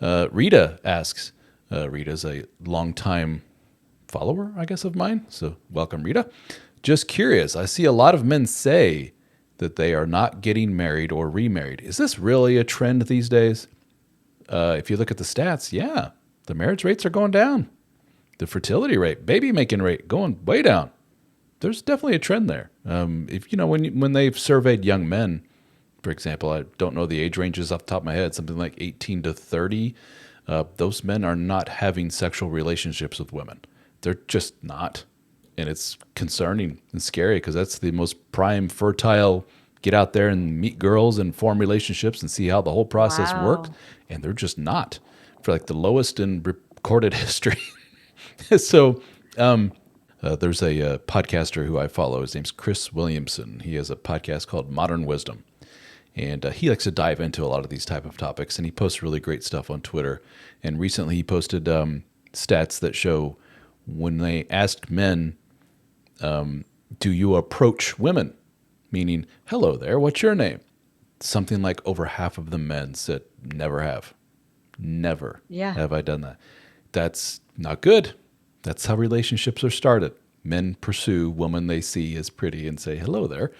Rita asks, Rita's a longtime follower, I guess, of mine. So welcome, Rita. Just curious, I see a lot of men say that they are not getting married or remarried. Is this really a trend these days? If you look at the stats, yeah, the marriage rates are going down. The fertility rate, baby making rate, going way down. There's definitely a trend there. If when they've surveyed young men, for example, I don't know the age ranges off the top of my head, something like 18 to 30. Those men are not having sexual relationships with women. They're just not. And it's concerning and scary because that's the most prime, fertile, get out there and meet girls and form relationships and see how the whole process works. Wow. And they're just not for like the lowest in recorded history. So there's a podcaster who I follow. His name's Chris Williamson. He has a podcast called Modern Wisdom. And he likes to dive into a lot of these type of topics, and he posts really great stuff on Twitter. And recently, he posted stats that show when they asked men, "Do you approach women?" Meaning, "Hello there, what's your name?" Something like over half of the men said, "Never have, never Yeah. have I done that." That's not good. That's how relationships are started. Men pursue women they see as pretty and say, "Hello there."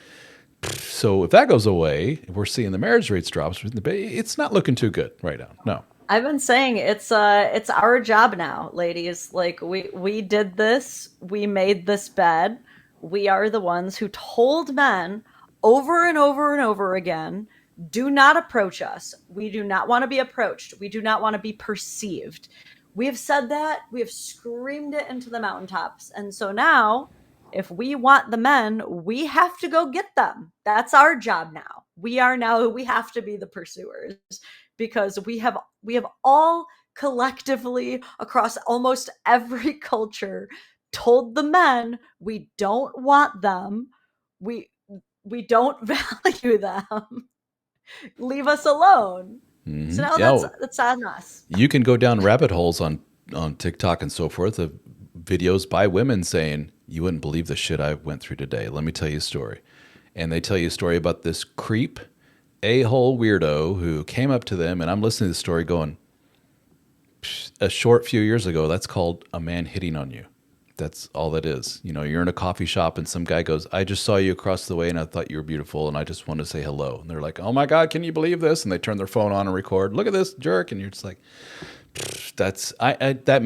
So if that goes away, we're seeing the marriage rates drops. It's not looking too good right now. No. I've been saying it's our job now, ladies. Like we did this, we made this bed. We are the ones who told men over and over and over again, do not approach us. We do not want to be approached. We do not want to be perceived. We have said that, we have screamed it into the mountaintops. And so now, if we want the men, we have to go get them. That's our job now. We have to be the pursuers because we have all collectively across almost every culture told the men we don't want them. We we don't value them. Leave us alone. So now Yeah, that's on us. you can go down rabbit holes on TikTok and so forth of videos by women saying, "You wouldn't believe the shit I went through today. Let me tell you a story." And they tell you a story about this creep, a-hole weirdo who came up to them, and I'm listening to the story going, a short few years ago, that's called a man hitting on you. That's all that is. You're in a coffee shop and some guy goes, "I just saw you across the way and I thought you were beautiful and I just wanted to say hello." And they're like, "Oh my God, can you believe this?" And they turn their phone on and record, "Look at this jerk." And you're just like, that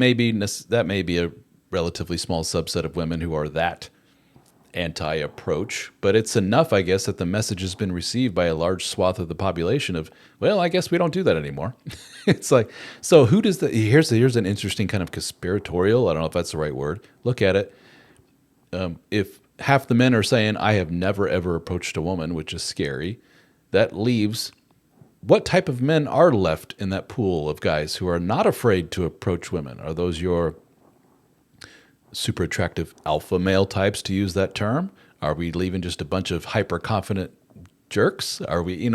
may be a relatively small subset of women who are that anti-approach, but it's enough, I guess, that the message has been received by a large swath of the population of, well, I guess we don't do that anymore. It's like, so who does the here's an interesting kind of conspiratorial, I don't know if that's the right word. Look at it. If half the men are saying, "I have never ever approached a woman," which is scary, that leaves what type of men are left in that pool of guys who are not afraid to approach women? Are those your super attractive alpha male types, to use that term? Are we leaving just a bunch of hyper confident jerks? Are we?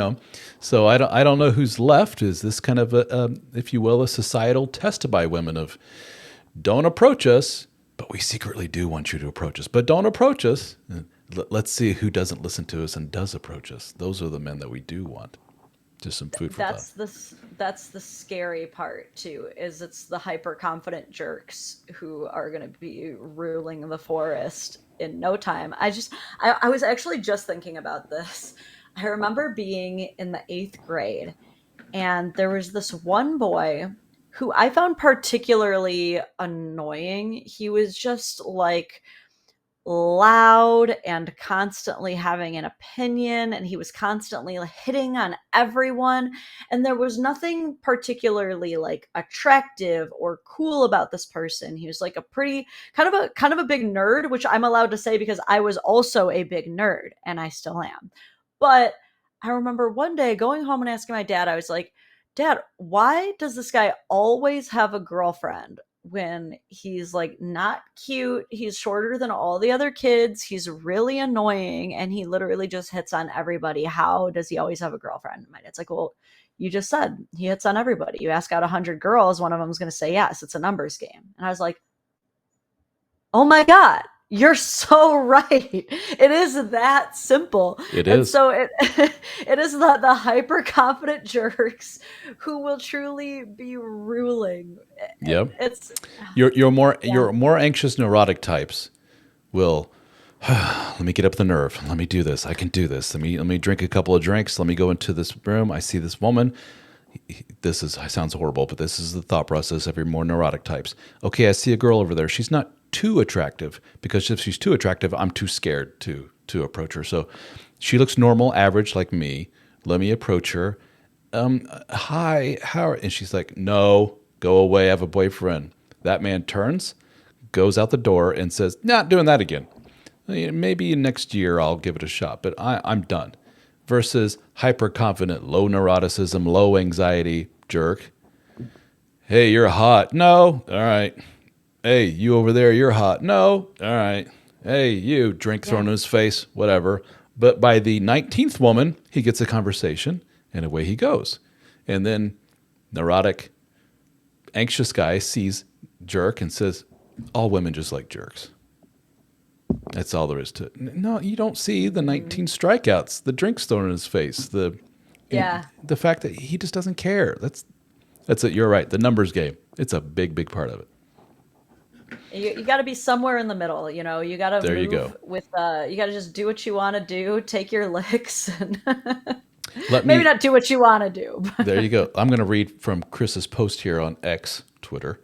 So I don't know who's left. Is this kind of a, if you will, a societal test by women of, don't approach us, but we secretly do want you to approach us, but don't approach us. Let's see who doesn't listen to us and does approach us. Those are the men that we do want. Just some food for thought. That's the scary part too, is it's the hyper confident jerks who are going to be ruling the forest in no time. I was actually just thinking about this. I remember being in the 8th grade, and there was this one boy who I found particularly annoying. He was just like loud and constantly having an opinion, and he was constantly hitting on everyone, and there was nothing particularly like attractive or cool about this person. He was like a pretty kind of a big nerd, which I'm allowed to say because I was also a big nerd and I still am. But I remember one day going home and asking my dad, I was like, "Dad, why does this guy always have a girlfriend when he's like not cute? He's shorter than all the other kids. He's really annoying and he literally just hits on everybody. How does he always have a girlfriend?" My dad's like, "Well, you just said he hits on everybody. You ask out 100 girls, one of them's going to say yes. It's a numbers game." And I was like, "Oh my God. You're so right. It is that simple. It And is. so it it is the hyper confident jerks who will truly be ruling. Yep. It's yeah. Your more anxious neurotic types will let me get up the nerve. Let me do this. I can do this. Let me drink a couple of drinks. Let me go into this room. I see this woman. This is sounds horrible, but this is the thought process of your more neurotic types. Okay, I see a girl over there. She's not too attractive because if she's too attractive, I'm too scared to approach her. So she looks normal, average like me. Let me approach her. Hi, how are, and she's like, no, go away. I have a boyfriend. That man turns, goes out the door, and says, not doing that again. Maybe next year I'll give it a shot, but I'm done. Versus hyper confident, low neuroticism, low anxiety jerk. Hey, you're hot. No. All right. Hey, you over there, you're hot. No. All right. Hey, you, drink thrown Yeah. in his face, whatever. But by the 19th woman, he gets a conversation and away he goes. And then neurotic, anxious guy sees jerk and says, all women just like jerks. That's all there is to it. No, you don't see the 19 strikeouts, the drinks thrown in his face, Yeah. the fact that he just doesn't care. That's it. You're right. The numbers game. It's a big, big part of it. You got to be somewhere in the middle, you know. You got to There you go. move with you got to just do what you want to do, take your licks and Let maybe me. not do what you want to do. There you go. I'm going to read from Chris's post here on X, Twitter.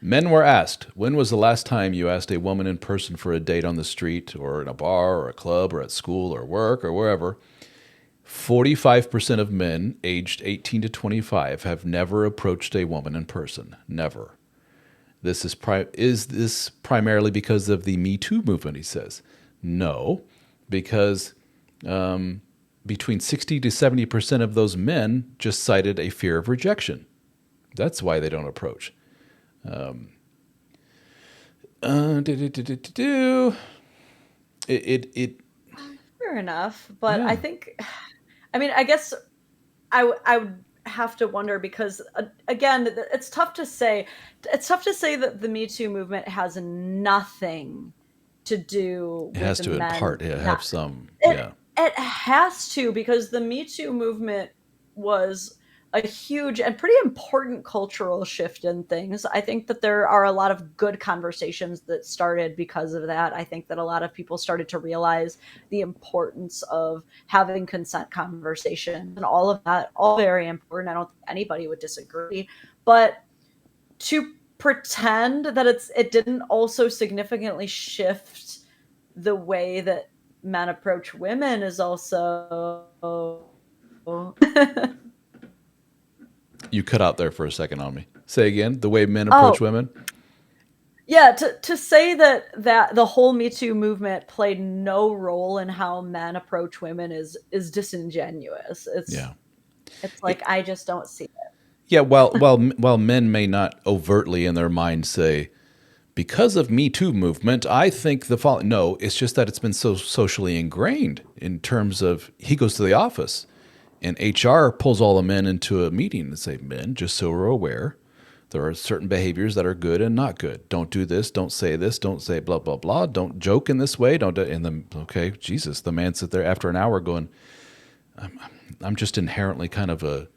Men were asked, when was the last time you asked a woman in person for a date on the street or in a bar or a club or at school or work or wherever? 45% of men aged 18 to 25 have never approached a woman in person. Never. Is this primarily because of the Me Too movement, he says. No, because between 60 to 70% of those men just cited a fear of rejection. That's why they don't approach. Do. It Fair enough, but I yeah, think, I mean, I guess I would have to wonder because again, it's tough to say. It's tough to say that the Me Too movement has nothing to do it with has the to in men part yeah, not. have some, It yeah. it has to because the Me Too movement was a huge and pretty important cultural shift in things. I think that there are a lot of good conversations that started because of that. I think that a lot of people started to realize the importance of having consent conversation and all of that, all very important. I don't think anybody would disagree. But to pretend that it didn't also significantly shift the way that men approach women is also You cut out there for a second on me. Say again, the way men approach oh women? yeah, to say that the whole Me Too movement played no role in how men approach women is disingenuous. Yeah. It's like It, I just don't see it. yeah, while men may not overtly in their mind say, because of Me Too movement, I think the following. No, it's just that it's been so socially ingrained in terms of he goes to the office and HR pulls all the men into a meeting and say, men, just so we're aware, there are certain behaviors that are good and not good. Don't do this. Don't say this. Don't say blah, blah, blah. Don't joke in this way. Don't do, and then, okay, Jesus, the man sit there after an hour going, I'm just inherently kind of a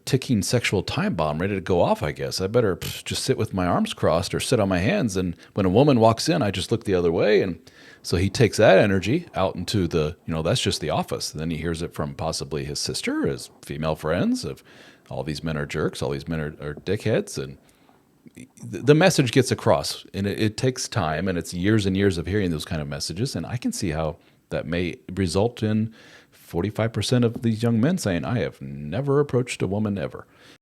ticking sexual time bomb ready to go off, I guess. I better just sit with my arms crossed or sit on my hands. And when a woman walks in, I just look the other way. And so he takes that energy out into that's just the office. And then he hears it from possibly his sister, his female friends of all these men are jerks, all these men are dickheads. And the message gets across and it takes time and it's years and years of hearing those kind of messages. And I can see how that may result in 45% of these young men saying, I have never approached a woman ever.